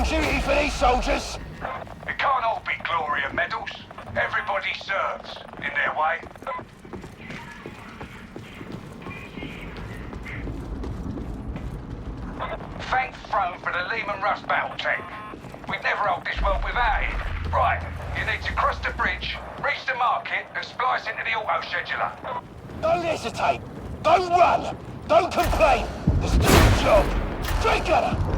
duty for these soldiers. It can't all be glory and medals. Everybody serves, in their way. Thank Throne for the Lehman Russ battle tank. We'd never hold this world without it. Right, you need to cross the bridge, reach the market, and splice into the auto-scheduler. Don't hesitate. Don't run. Don't complain. Just do the job. Drink gunner.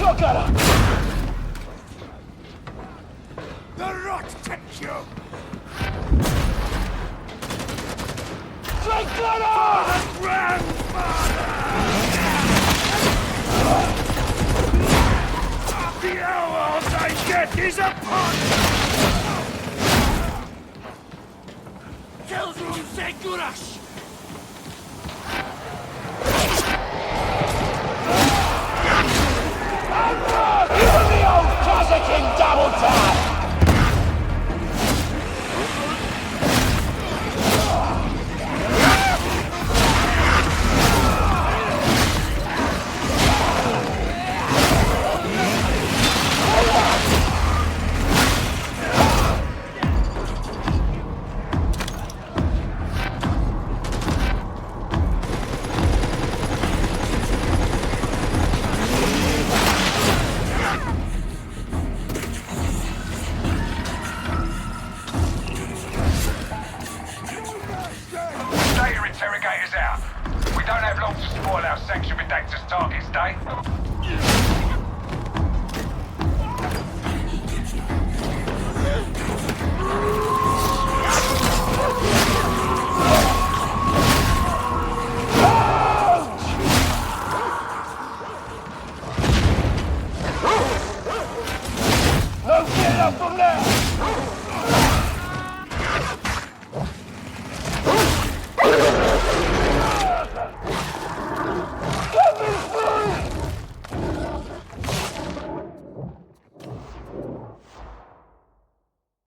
Look at her! The rot takes you! Drink that up! Grandfather! The hour I get is upon Telrum Segurash! Even the old classic in double time! Interrogators out. We don't have long to spoil our sanction redactors' targets, Day. No getting up from there!